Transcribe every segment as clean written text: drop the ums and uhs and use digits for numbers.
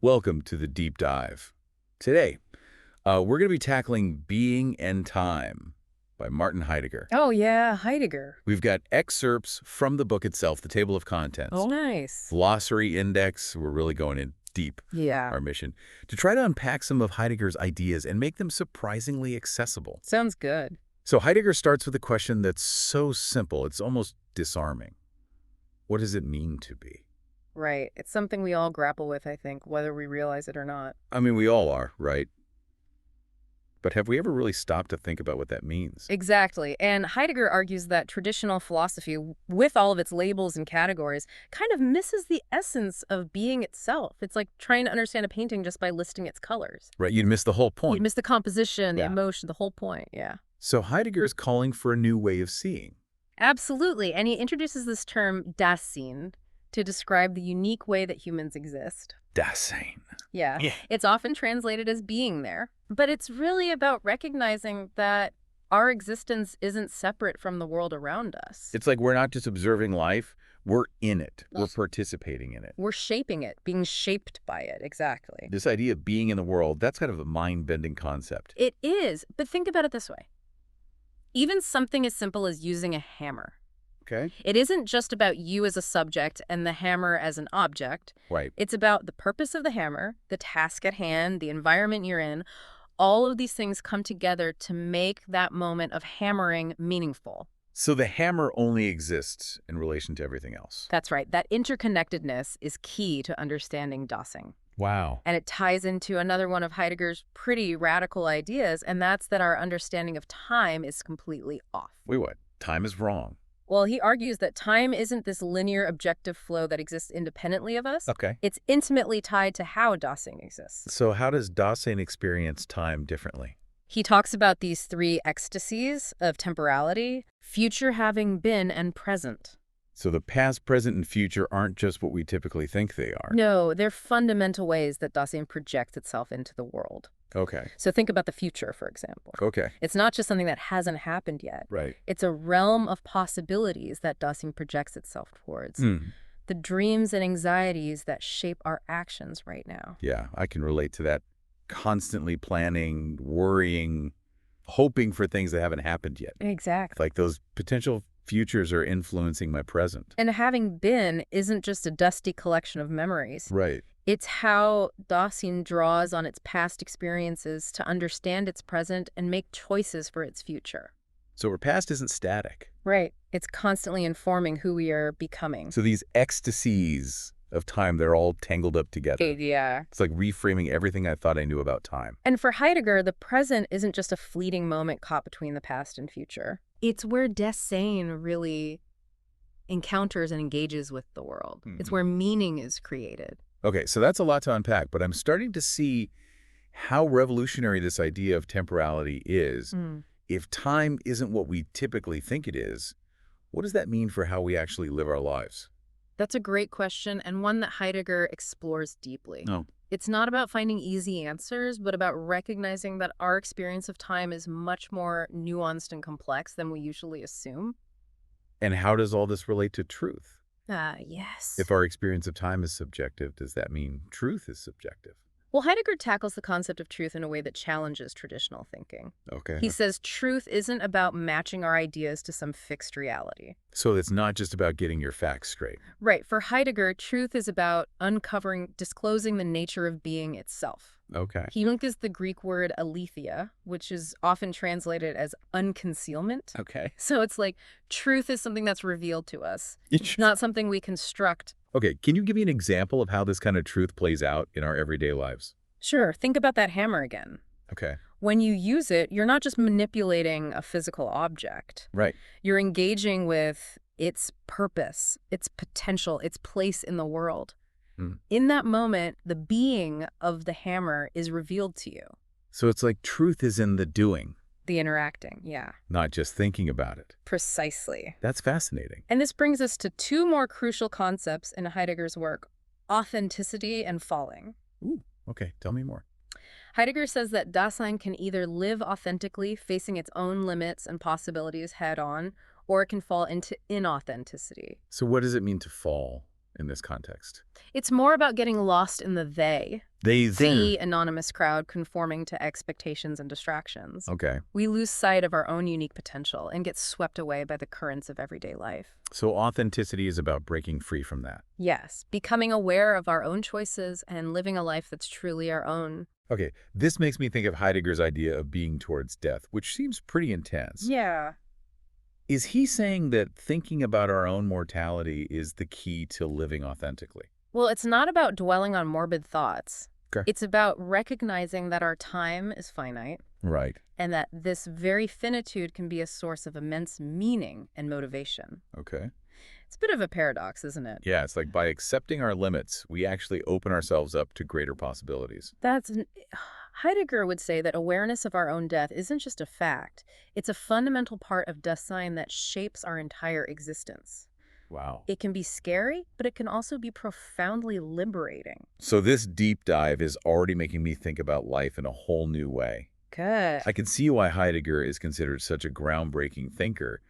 Welcome to the deep dive. Today, we're going to be tackling Being and Time by Martin Heidegger. Oh, yeah, Heidegger. We've got excerpts from the book itself, the table of contents, Oh, nice. glossary index. We're really going in deep, Yeah, our mission, to try to unpack some of Heidegger's ideas and make them surprisingly accessible. sounds good. So Heidegger starts with a question that's so simple, it's almost disarming. What does it mean to be? Right. It's something we all grapple with, I think, whether we realize it or not. I mean, we all are, right? But have we ever really stopped to think about what that means? Exactly. And Heidegger argues that traditional philosophy, with all of its labels and categories, kind of misses the essence of being itself. It's like trying to understand a painting just by listing its colors. Right, you'd miss the whole You point. miss the composition, the Yeah. emotion, the whole point. Yeah. So Heidegger is calling for a new way of seeing. Absolutely. And he introduces this term Dasein to describe the unique way that humans exist. Dasein. Yeah. Yeah. It's often translated as being there, but it's really about recognizing that our existence isn't separate from the world around us. It's like we're not just observing life, we're in it. We're Yes. participating in it. We're shaping it, being shaped by it, exactly. This idea of being in the world, that's kind of a mind-bending concept. It is, but think about it this way. Even something as simple as using a hammer. Okay? It isn't just about you as a subject and the hammer as an object. Right. It's about the purpose of the hammer, the task at hand, the environment you're in. All of these things come together to make that moment of hammering meaningful. So the hammer only exists in relation to everything else. That's right. That interconnectedness is key to understanding Dasein. Wow. And it ties into another one of Heidegger's pretty radical ideas, and that's that our understanding of time is completely off. Wait, what? Time is wrong. Well, he argues that time isn't this linear objective flow that exists independently of us. Okay. It's intimately tied to how Dasein exists. So how does Dasein experience time differently? He talks about these three ecstasies of temporality, future having been and present. So the past, present, and future aren't just what we typically think they are. No, they're fundamental ways that Dasein projects itself into the world. Okay. So think about the future, for example. Okay. It's not just something that hasn't happened yet. Right. It's a realm of possibilities that Dasein projects itself towards. The dreams and anxieties that shape our actions right now. Yeah, I can relate to that. Constantly planning, worrying, hoping for things that haven't happened yet. Exactly. Like those potential futures are influencing my present. And having been isn't just a dusty collection of memories. Right. It's how Dasein draws on its past experiences to understand its present and make choices for its future. So our past isn't static. Right. It's constantly informing who we are becoming. So these ecstasies of time, they're all tangled up together. Yeah. It's like reframing everything I thought I knew about time. And for Heidegger, the present isn't just a fleeting moment caught between the past and future. It's where Dasein really encounters and engages with the world. It's where meaning is created. Okay, so that's a lot to unpack, but I'm starting to see how revolutionary this idea of temporality is. If time isn't what we typically think it is, what does that mean for how we actually live our lives? That's a great question, and one that Heidegger explores deeply. No. It's not about finding easy answers, but about recognizing that our experience of time is much more nuanced and complex than we usually assume. And how does all this relate to truth? Yes. If our experience of time is subjective, does that mean truth is subjective? Well, Heidegger tackles the concept of truth in a way that challenges traditional thinking. Okay. He says truth isn't about matching our ideas to some fixed reality. So it's not just about getting your facts straight. Right. For Heidegger, truth is about disclosing the nature of being itself. Okay. He uses the Greek word aletheia, which is often translated as unconcealment. Okay. So it's like truth is something that's revealed to us, not something we construct. Okay, can you give me an example of how this kind of truth plays out in our everyday lives? Sure, think about that hammer again. Okay. When you use it, you're not just manipulating a physical object. Right. You're engaging with its purpose, its potential, its place in the world. In that moment, the being of the hammer is revealed to you. So it's like truth is in the doing, The interacting, yeah. not just thinking about it. Precisely. That's fascinating. And this brings us to two more crucial concepts in Heidegger's work, authenticity and falling. Ooh, okay, tell me more. Heidegger says that Dasein can either live authentically, facing its own limits and possibilities head on, or it can fall into inauthenticity. So what does it mean to fall in this context? It's more about getting lost in the they The anonymous crowd conforming to expectations and distractions. Okay. We lose sight of our own unique potential and get swept away by the currents of everyday life. So authenticity is about breaking free from that. Yes, becoming aware of our own choices and living a life that's truly our own. Okay, this makes me think of Heidegger's idea of being towards death, which seems pretty intense. Yeah. Is he saying that thinking about our own mortality is the key to living authentically? Well, it's not about dwelling on morbid thoughts. Okay. It's about recognizing that our time is finite Right. and that this very finitude can be a source of immense meaning and motivation. Okay. It's a bit of a paradox, isn't it? Yeah, it's like by accepting our limits, we actually open ourselves up to greater possibilities. Heidegger would say that awareness of our own death isn't just a fact. It's a fundamental part of Dasein that shapes our entire existence. Wow. It can be scary, but it can also be profoundly liberating. So this deep dive is already making me think about life in a whole new way. Good. I can see why Heidegger is considered such a groundbreaking thinker,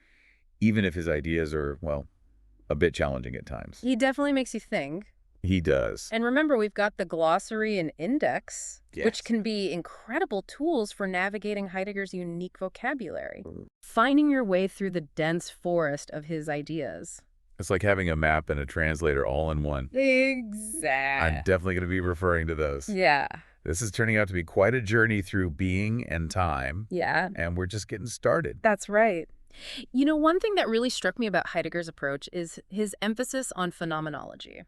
even if his ideas are, well, a bit challenging at times. He definitely makes you think. He does. And remember, we've got the glossary and index, Yes. which can be incredible tools for navigating Heidegger's unique vocabulary. Finding your way through the dense forest of his ideas. It's like having a map and a translator all in one. Exactly. I'm definitely going to be referring to those. Yeah. This is turning out to be quite a journey through being and time. Yeah. And we're just getting started. That's right. You know, one thing that really struck me about Heidegger's approach is his emphasis on phenomenology.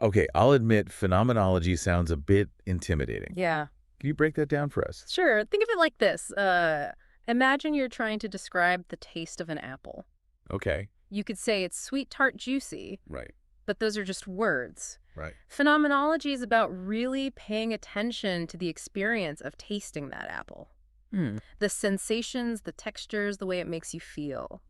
Okay, I'll admit phenomenology sounds a bit intimidating. Yeah. Can you break that down for us? Sure. Think of it like this. Imagine you're trying to describe the taste of an apple. Okay. You could say it's sweet, tart, juicy, Right. but those are just words. Right. Phenomenology is about really paying attention to the experience of tasting that apple. The sensations, the textures, the way it makes you feel.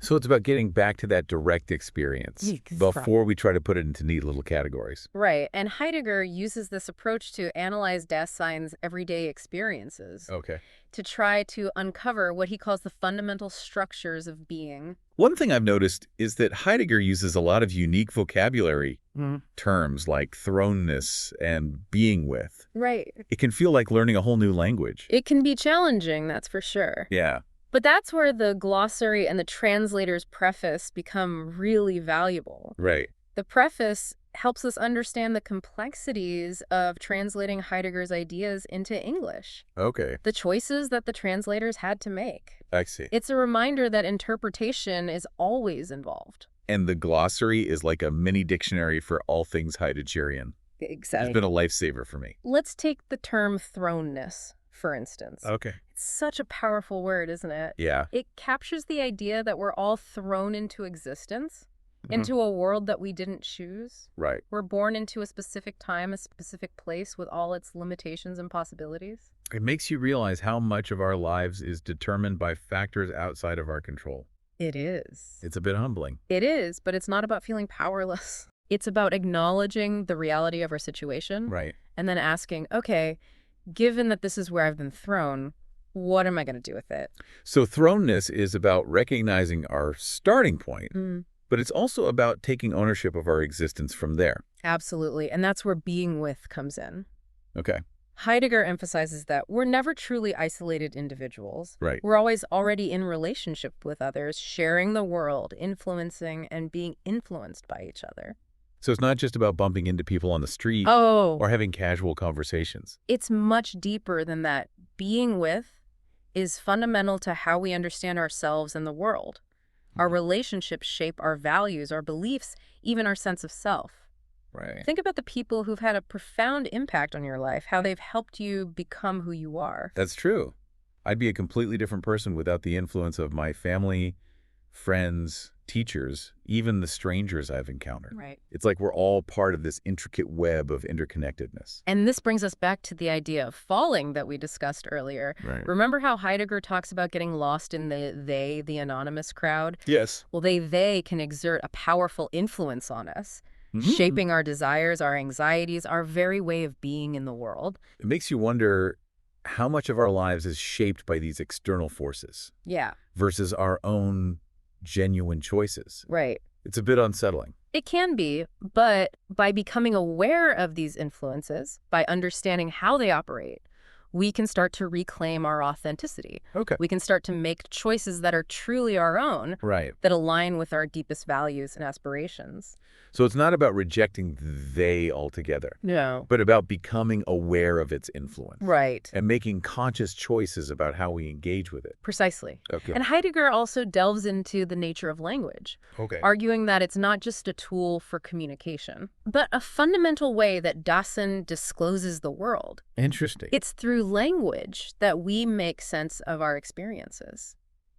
So it's about getting back to that direct experience before we try to put it into neat little categories. Right. And Heidegger uses this approach to analyze Dasein's everyday experiences Okay. to try to uncover what he calls the fundamental structures of being. One thing I've noticed is that Heidegger uses a lot of unique vocabulary terms like thrownness and being with. Right. It can feel like learning a whole new language. It can be challenging, that's for sure. Yeah. But that's where the glossary and the translator's preface become really valuable. Right. The preface helps us understand the complexities of translating Heidegger's ideas into English, Okay. the choices that the translators had to make. I see. It's a reminder that interpretation is always involved. And the glossary is like a mini dictionary for all things Heideggerian. Exactly. It's been a lifesaver for me. Let's take the term thrownness, for instance. Okay. It's such a powerful word, isn't it? Yeah. It captures the idea that we're all thrown into existence, into a world that we didn't choose. Right. We're born into a specific time, a specific place with all its limitations and possibilities. It makes you realize how much of our lives is determined by factors outside of our control. It is. It's a bit humbling. It is, but it's not about feeling powerless. It's about acknowledging the reality of our situation. Right. And then asking, okay, given that this is where I've been thrown, what am I going to do with it? So thrownness is about recognizing our starting point, but it's also about taking ownership of our existence from there. Absolutely. And that's where being with comes in. Okay. Heidegger emphasizes that we're never truly isolated individuals. Right. We're always already in relationship with others, sharing the world, influencing and being influenced by each other. So it's not just about bumping into people on the street Oh, or having casual conversations. it's much deeper than that. Being with is fundamental to how we understand ourselves and the world. Our relationships shape our values, our beliefs, even our sense of self. Right. Think about the people who've had a profound impact on your life, how they've helped you become who you are. That's true. I'd be a completely different person without the influence of my family, friends, teachers, even the strangers I've encountered. Right. It's like we're all part of this intricate web of interconnectedness. And this brings us back to the idea of falling that we discussed earlier. Right. Remember how Heidegger talks about getting lost in the anonymous crowd? Yes. Well, they can exert a powerful influence on us, shaping our desires, our anxieties, our very way of being in the world. It makes you wonder how much of our lives is shaped by these external forces Yeah, versus our own genuine choices. right. It's a bit unsettling. It can be, but by becoming aware of these influences, by understanding how they operate, we can start to reclaim our authenticity. Okay. We can start to make choices that are truly our own, Right. that align with our deepest values and aspirations. So it's not about rejecting they altogether, No. but about becoming aware of its influence. Right. And making conscious choices about how we engage with it. Precisely. Okay. And Heidegger also delves into the nature of language, Okay. arguing that it's not just a tool for communication, but a fundamental way that Dasein discloses the world. Interesting. It's through language that we make sense of our experiences,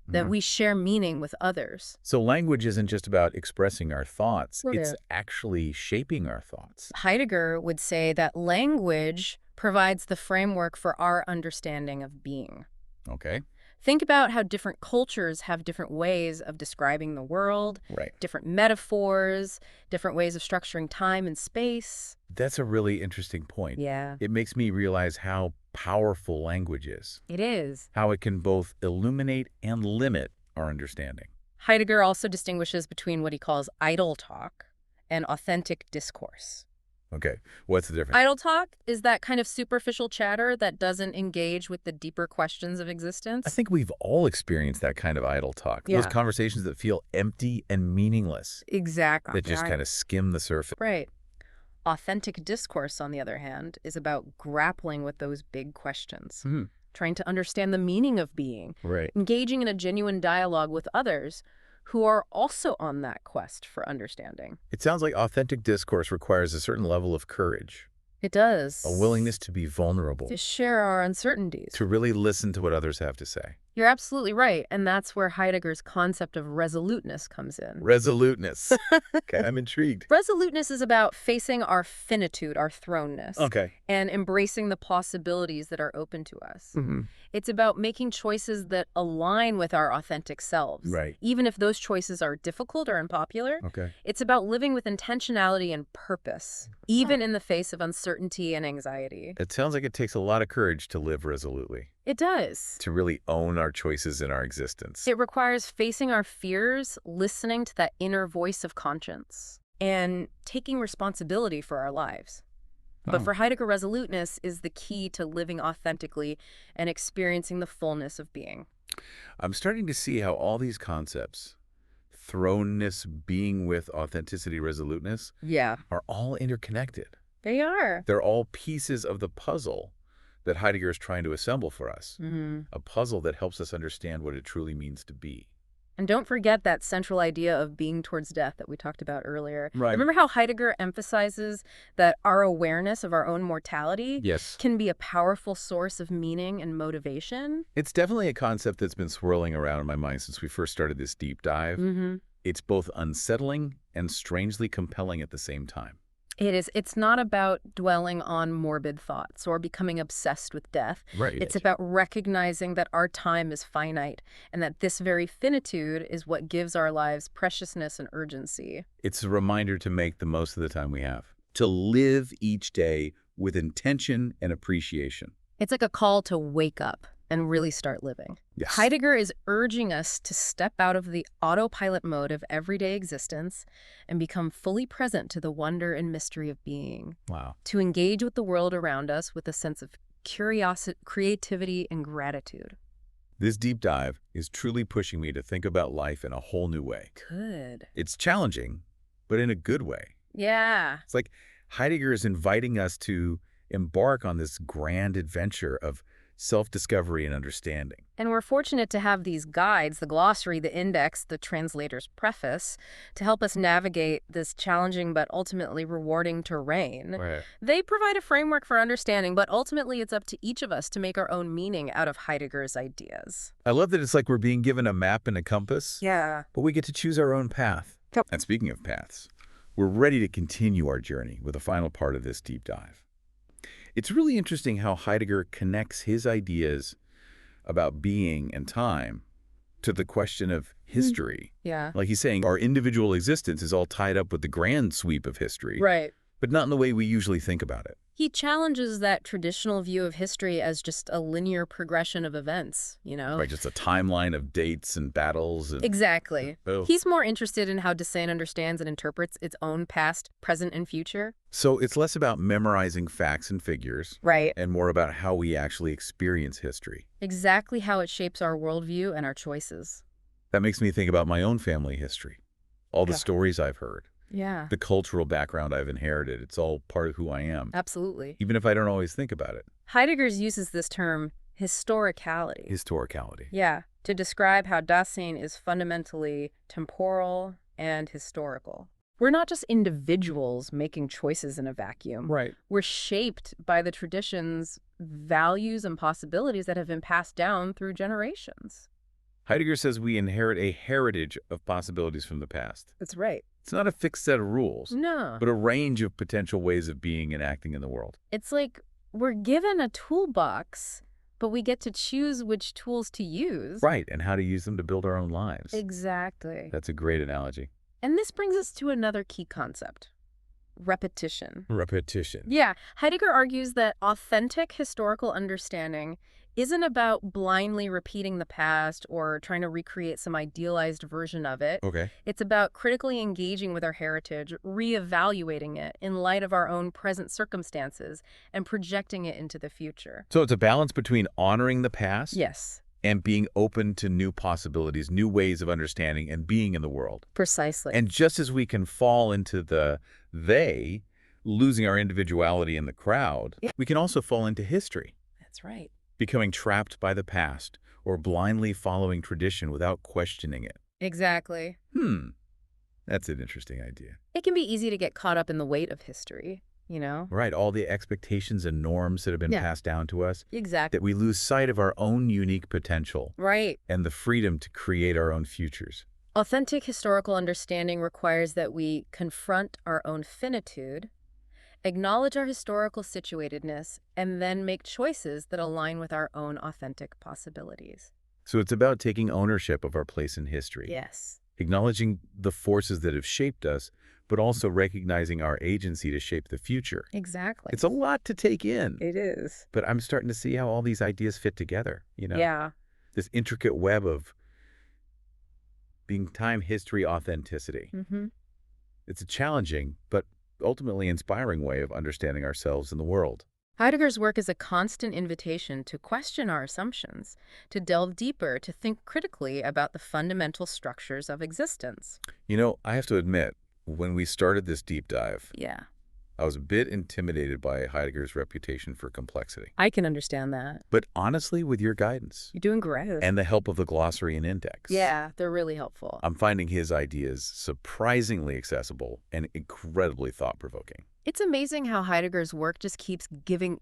that we share meaning with others. So language isn't just about expressing our thoughts. Right. It's actually shaping our thoughts. Heidegger would say that language provides the framework for our understanding of being. Okay. Think about how different cultures have different ways of describing the world, Right. different metaphors, different ways of structuring time and space. That's a really interesting point. Yeah, It makes me realize how powerful language is, it is. how it can both illuminate and limit our understanding. Heidegger also distinguishes between what he calls idle talk and authentic discourse. Okay. What's the difference? Idle talk is that kind of superficial chatter that doesn't engage with the deeper questions of existence. I think we've all experienced that kind of idle talk. Those Yeah. conversations that feel empty and meaningless, Exactly. that just kind of skim the surface. Right. Authentic discourse, on the other hand, is about grappling with those big questions, trying to understand the meaning of being, Right. engaging in a genuine dialogue with others who are also on that quest for understanding. It sounds like authentic discourse requires a certain level of courage, It does. a willingness to be vulnerable, to share our uncertainties. to really listen to what others have to say. You're absolutely right, and that's where Heidegger's concept of resoluteness comes in. Resoluteness. Okay, I'm intrigued. Resoluteness is about facing our finitude, our thrownness, Okay. and embracing the possibilities that are open to us. Mm-hmm. It's about making choices that align with our authentic selves, Right. even if those choices are difficult or unpopular. Okay. It's about living with intentionality and purpose, even in the face of uncertainty and anxiety. It sounds like it takes a lot of courage to live resolutely, It does. to really own our choices in our existence. It requires facing our fears, listening to that inner voice of conscience, and taking responsibility for our lives. But for Heidegger, resoluteness is the key to living authentically and experiencing the fullness of being. I'm starting to see how all these concepts, thrownness, being with authenticity, resoluteness, Yeah, are all interconnected. they are. They're all pieces of the puzzle that Heidegger is trying to assemble for us. Mm-hmm. A puzzle that helps us understand what it truly means to be. And don't forget that central idea of being towards death that we talked about earlier. Right. Remember how Heidegger emphasizes that our awareness of our own mortality Yes. can be a powerful source of meaning and motivation? It's definitely a concept that's been swirling around in my mind since we first started this deep dive. Mm-hmm. It's both unsettling and strangely compelling at the same time. It is. It's not about dwelling on morbid thoughts or becoming obsessed with death. Right. It's about recognizing that our time is finite and that this very finitude is what gives our lives preciousness and urgency. It's a reminder to make the most of the time we have, to live each day with intention and appreciation. It's like a call to wake up and really start living. Yes. Heidegger is urging us to step out of the autopilot mode of everyday existence and become fully present to the wonder and mystery of being, Wow. to engage with the world around us with a sense of curiosity, creativity, and gratitude. This deep dive is truly pushing me to think about life in a whole new way. Good. It's challenging, but in a good way. Yeah. It's like Heidegger is inviting us to embark on this grand adventure of self-discovery and understanding. And we're fortunate to have these guides, the glossary, the index, the translator's preface, to help us navigate this challenging but ultimately rewarding terrain. Right. They provide a framework for understanding, but ultimately it's up to each of us to make our own meaning out of Heidegger's ideas. I love that it's like we're being given a map and a compass, Yeah. but we get to choose our own path. Yep. And speaking of paths, we're ready to continue our journey with the final part of this deep dive. It's really interesting how Heidegger connects his ideas about being and time to the question of history. Yeah. Like he's saying, our individual existence is all tied up with the grand sweep of history, Right. but not in the way we usually think about it. He challenges that traditional view of history as just a linear progression of events, you know? Right, just a timeline of dates and battles. And Exactly. oh. He's more interested in how Dasein understands and interprets its own past, present, and future. So it's less about memorizing facts and figures Right. and more about how we actually experience history. Exactly how it shapes our worldview and our choices. That makes me think about my own family history, all the Yeah. stories I've heard, Yeah, the cultural background I've inherited. It's all part of who I am, absolutely. even if I don't always think about it. Heidegger uses this term, historicality. Historicality. Yeah, to describe how Dasein is fundamentally temporal and historical. We're not just individuals making choices in a vacuum. Right. We're shaped by the traditions, values, and possibilities that have been passed down through generations. Heidegger says we inherit a heritage of possibilities from the past. That's right. It's not a fixed set of rules, No. but a range of potential ways of being and acting in the world. It's like we're given a toolbox, but we get to choose which tools to use. Right, and how to use them to build our own lives. Exactly. That's a great analogy. And this brings us to another key concept, repetition. Repetition. Yeah, Heidegger argues that authentic historical understanding isn't about blindly repeating the past or trying to recreate some idealized version of it. Okay. It's about critically engaging with our heritage, reevaluating it in light of our own present circumstances, and projecting it into the future. So it's a balance between honoring the past Yes, and being open to new possibilities, new ways of understanding and being in the world. precisely. And just as we can fall into the they, losing our individuality in the crowd, we can also fall into history, That's right. becoming trapped by the past or blindly following tradition without questioning it. Exactly. That's an interesting idea. It can be easy to get caught up in the weight of history, you know? Right, all the expectations and norms that have been Yeah. passed down to us, Exactly. that we lose sight of our own unique potential Right. and the freedom to create our own futures. Authentic historical understanding requires that we confront our own finitude, acknowledge our historical situatedness, and then make choices that align with our own authentic possibilities. So it's about taking ownership of our place in history, Yes. acknowledging the forces that have shaped us, but also recognizing our agency to shape the future. Exactly. It's a lot to take in, It is. but I'm starting to see how all these ideas fit together, Yeah. This intricate web of being time, history, authenticity. Mm-hmm. It's a challenging, but ultimately inspiring way of understanding ourselves and the world. Heidegger's work is a constant invitation to question our assumptions, to delve deeper, to think critically about the fundamental structures of existence. I have to admit, when we started this deep dive, Yeah. I was a bit intimidated by Heidegger's reputation for complexity. I can understand that. But honestly, with your guidance You're doing great. and the help of the glossary and index, Yeah, they're really helpful. I'm finding his ideas surprisingly accessible and incredibly thought-provoking. It's amazing how Heidegger's work just keeps giving.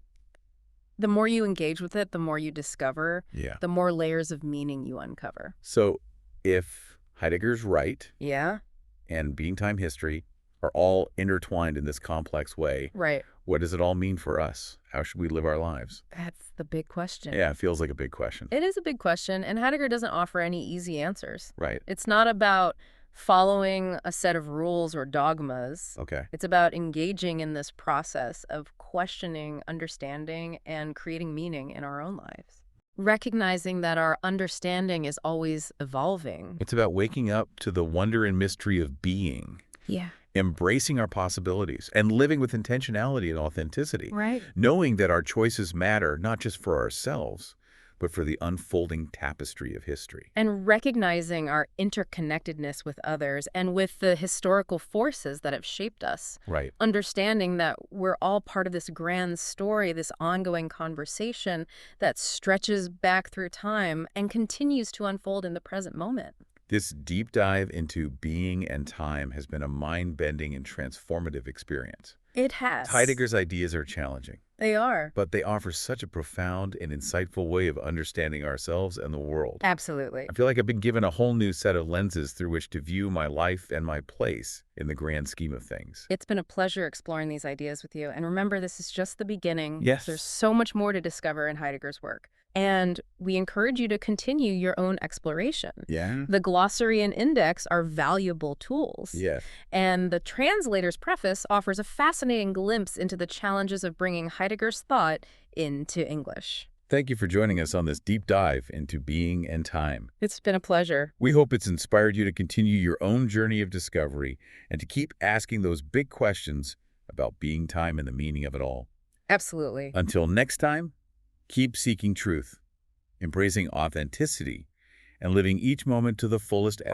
The more you engage with it, the more you discover, Yeah. the more layers of meaning you uncover. So if Heidegger's right Yeah? and being time history are all intertwined in this complex way, Right. what does it all mean for us? How should we live our lives? That's the big question. Yeah, it feels like a big question. It is a big question, and Heidegger doesn't offer any easy answers. Right. It's not about following a set of rules or dogmas. Okay. It's about engaging in this process of questioning, understanding, and creating meaning in our own lives. Recognizing that our understanding is always evolving. It's about waking up to the wonder and mystery of being, Yeah. embracing our possibilities, and living with intentionality and authenticity, Right. knowing that our choices matter not just for ourselves, but for the unfolding tapestry of history. And recognizing our interconnectedness with others and with the historical forces that have shaped us. Right. Understanding that we're all part of this grand story, this ongoing conversation that stretches back through time and continues to unfold in the present moment. This deep dive into being and time has been a mind-bending and transformative experience. It has. Heidegger's ideas are challenging, They are. but they offer such a profound and insightful way of understanding ourselves and the world. Absolutely. I feel like I've been given a whole new set of lenses through which to view my life and my place in the grand scheme of things. It's been a pleasure exploring these ideas with you. And remember, this is just the beginning. Yes. There's so much more to discover in Heidegger's work. And we encourage you to continue your own exploration. Yeah? The glossary and index are valuable tools. Yes. And the translator's preface offers a fascinating glimpse into the challenges of bringing Heidegger's thought into English. Thank you for joining us on this deep dive into being and time. It's been a pleasure. We hope it's inspired you to continue your own journey of discovery and to keep asking those big questions about being, time, and the meaning of it all. Absolutely. Until next time, keep seeking truth, embracing authenticity, and living each moment to the fullest